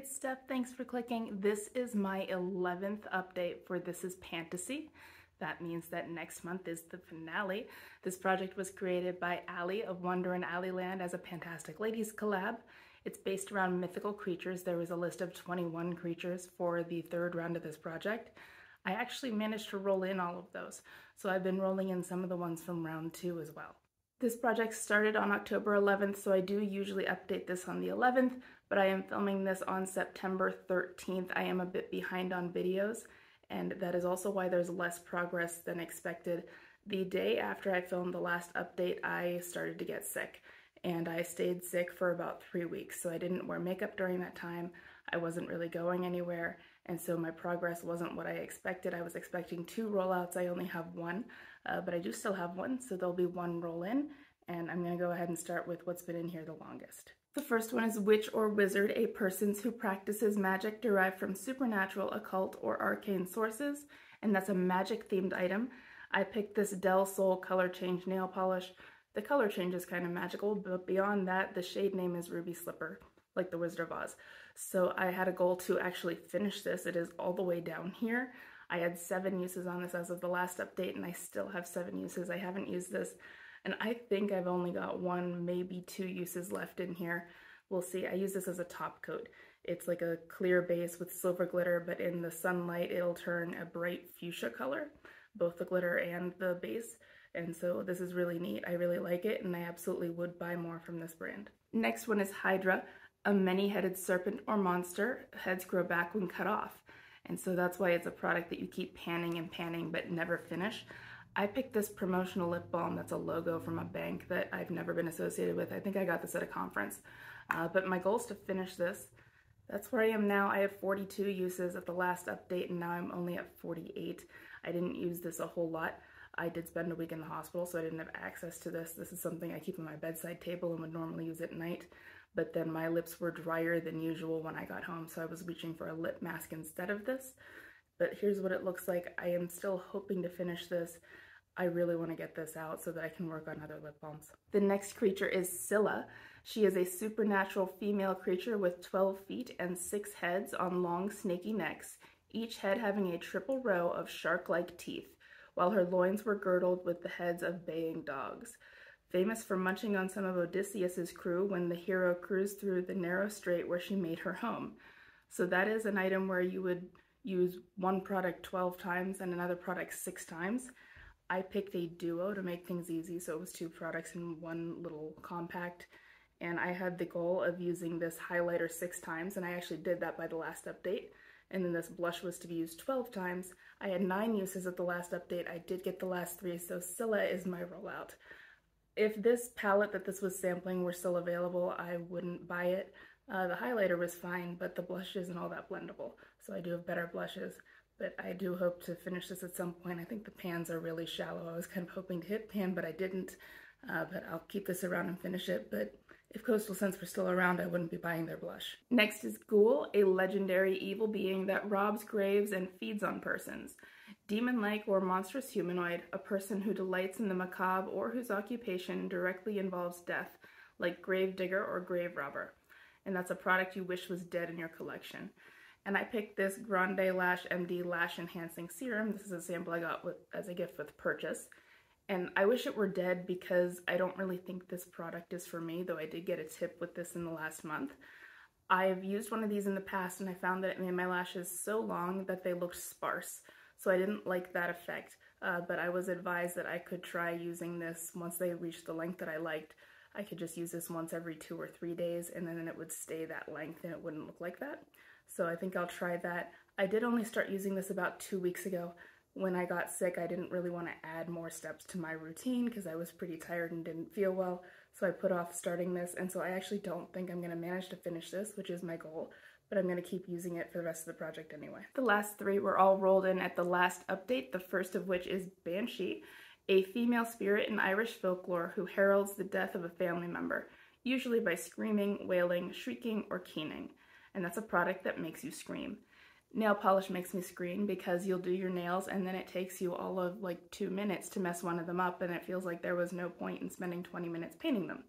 It's Steph, thanks for clicking. This is my 11th update for This is Pantasy. That means that next month is the finale. This project was created by Allie of Wonder in Alleyland as a Pantastic Ladies collab. It's based around mythical creatures. There was a list of 21 creatures for the third round of this project. I actually managed to roll in all of those, so I've been rolling in some of the ones from round 2 as well. This project started on October 11th, so I do usually update this on the 11th, but I am filming this on September 13th. I am a bit behind on videos, and that is also why there's less progress than expected. The day after I filmed the last update, I started to get sick, and I stayed sick for about 3 weeks, so I didn't wear makeup during that time. I wasn't really going anywhere, and so my progress wasn't what I expected. I was expecting 2 rollouts. I only have 1, but I do still have 1, so there'll be 1 roll in, and I'm going to go ahead and start with what's been in here the longest. The first one is Witch or Wizard, a person who practices magic derived from supernatural, occult, or arcane sources, and that's a magic-themed item. I picked this Del Sol color change nail polish. The color change is kind of magical, but beyond that, the shade name is Ruby Slipper, like the Wizard of Oz. So I had a goal to actually finish this. It is all the way down here. I had 7 uses on this as of the last update, and I still have 7 uses. I haven't used this, and I think I've only got 1, maybe 2 uses left in here. We'll see. I use this as a top coat. It's like a clear base with silver glitter, but in the sunlight it'll turn a bright fuchsia color, both the glitter and the base. And so this is really neat. I really like it, and I absolutely would buy more from this brand. Next one is Hydra, a many-headed serpent or monster. Heads grow back when cut off. And so that's why it's a product that you keep panning and panning but never finish. I picked this promotional lip balm that's a logo from a bank that I've never been associated with. I think I got this at a conference. But my goal is to finish this. That's where I am now. I had 42 uses at the last update, and now I'm only at 48. I didn't use this a whole lot. I did spend a week in the hospital, so I didn't have access to this. This is something I keep on my bedside table and would normally use at night. But then my lips were drier than usual when I got home, so I was reaching for a lip mask instead of this. But here's what it looks like. I am still hoping to finish this. I really want to get this out so that I can work on other lip balms. The next creature is Scylla. She is a supernatural female creature with 12 feet and 6 heads on long snaky necks, each head having a triple row of shark-like teeth, while her loins were girdled with the heads of baying dogs. Famous for munching on some of Odysseus's crew when the hero cruised through the narrow strait where she made her home. So that is an item where you would use one product 12 times and another product 6 times. I picked a duo to make things easy, so it was 2 products in one little compact, and I had the goal of using this highlighter 6 times, and I actually did that by the last update. And then this blush was to be used 12 times. I had 9 uses at the last update. I did get the last 3, so Scylla is my rollout. If this palette that this was sampling were still available, I wouldn't buy it. The highlighter was fine, but the blush isn't all that blendable, so I do have better blushes. But I do hope to finish this at some point. I think the pans are really shallow. I was kind of hoping to hit pan, but I didn't. But I'll keep this around and finish it. But if Coastal Scents were still around, I wouldn't be buying their blush. Next is Ghoul, a legendary evil being that robs graves and feeds on persons. Demon-like or monstrous humanoid, a person who delights in the macabre or whose occupation directly involves death, like grave digger or grave robber. And that's a product you wish was dead in your collection. And I picked this Grande Lash MD Lash Enhancing Serum. This is a sample I got as a gift with purchase. And I wish it were dead because I don't really think this product is for me, though I did get a tip with this in the last month. I've used one of these in the past, and I found that it made my lashes so long that they looked sparse. So I didn't like that effect, but I was advised that I could try using this once they reached the length that I liked. I could just use this once every 2 or 3 days, and then it would stay that length and it wouldn't look like that. So I think I'll try that. I did only start using this about 2 weeks ago. When I got sick, I didn't really want to add more steps to my routine because I was pretty tired and didn't feel well, so I put off starting this, and so I actually don't think I'm going to manage to finish this, which is my goal, but I'm going to keep using it for the rest of the project anyway. The last 3 were all rolled in at the last update, the first of which is Banshee, a female spirit in Irish folklore who heralds the death of a family member, usually by screaming, wailing, shrieking, or keening. And that's a product that makes you scream. Nail polish makes me scream because you'll do your nails and then it takes you all of like 2 minutes to mess one of them up, and it feels like there was no point in spending 20 minutes painting them.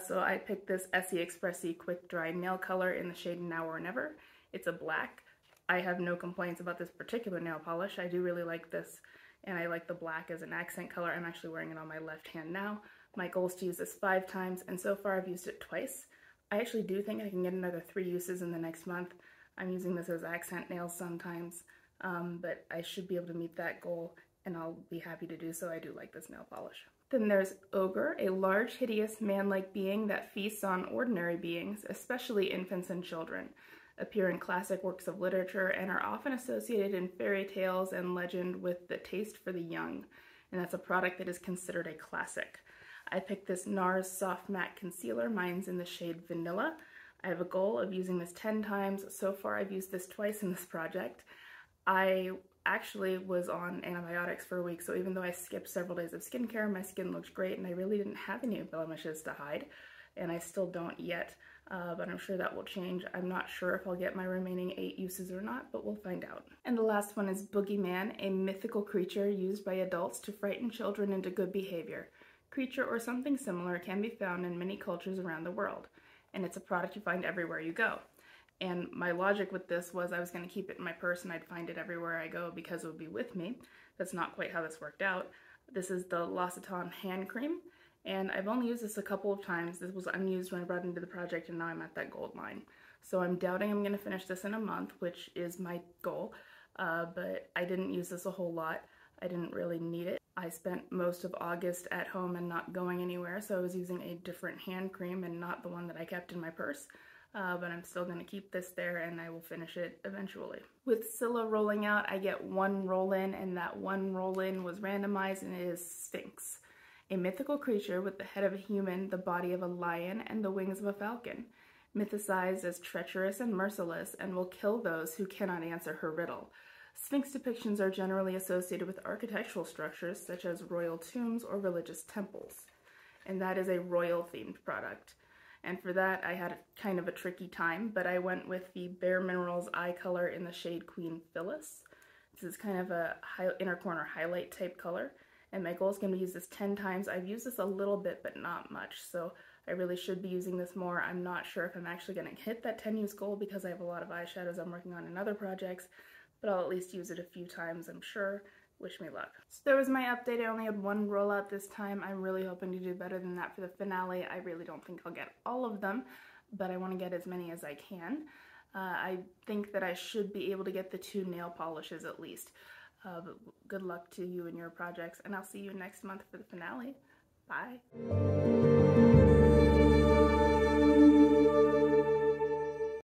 So I picked this Essie Expressy Quick Dry Nail Color in the shade Now or Never. It's a black. I have no complaints about this particular nail polish. I do really like this, and I like the black as an accent color. I'm actually wearing it on my left hand now. My goal is to use this 5 times, and so far I've used it twice. I actually do think I can get another 3 uses in the next month. I'm using this as accent nails sometimes, but I should be able to meet that goal, and I'll be happy to do so. I do like this nail polish. Then there's Ogre, a large, hideous, man-like being that feasts on ordinary beings, especially infants and children, appear in classic works of literature and are often associated in fairy tales and legend with the taste for the young, and that's a product that is considered a classic. I picked this NARS Soft Matte Concealer. Mine's in the shade Vanilla. I have a goal of using this 10 times. So far I've used this twice in this project. I actually was on antibiotics for a week, so even though I skipped several days of skincare, my skin looked great and I really didn't have any blemishes to hide, and I still don't yet, but I'm sure that will change. I'm not sure if I'll get my remaining 8 uses or not, but we'll find out. And the last one is Boogeyman, a mythical creature used by adults to frighten children into good behavior. Creature or something similar can be found in many cultures around the world, and it's a product you find everywhere you go. And my logic with this was I was going to keep it in my purse and I'd find it everywhere I go because it would be with me. That's not quite how this worked out. This is the L'Occitane hand cream, and I've only used this a couple of times. This was unused when I brought it into the project, and now I'm at that gold line. So I'm doubting I'm going to finish this in a month, which is my goal, but I didn't use this a whole lot. I didn't really need it. I spent most of August at home and not going anywhere, so I was using a different hand cream and not the one that I kept in my purse. But I'm still going to keep this there and I will finish it eventually. With Scylla rolling out, I get 1 roll-in, and that 1 roll-in was randomized, and it is Sphinx, a mythical creature with the head of a human, the body of a lion, and the wings of a falcon, mythicized as treacherous and merciless, and will kill those who cannot answer her riddle. Sphinx depictions are generally associated with architectural structures such as royal tombs or religious temples, and that is a royal-themed product. And for that, I had kind of a tricky time, but I went with the Bare Minerals eye color in the shade Queen Phyllis. This is kind of a inner corner highlight type color, and my goal is going to use this 10 times. I've used this a little bit, but not much, so I really should be using this more. I'm not sure if I'm actually going to hit that 10 use goal because I have a lot of eyeshadows I'm working on in other projects, but I'll at least use it a few times, I'm sure. Wish me luck. So there was my update. I only had 1 rollout this time. I'm really hoping to do better than that for the finale. I really don't think I'll get all of them, but I want to get as many as I can. I think that I should be able to get the 2 nail polishes at least. But good luck to you and your projects, and I'll see you next month for the finale. Bye.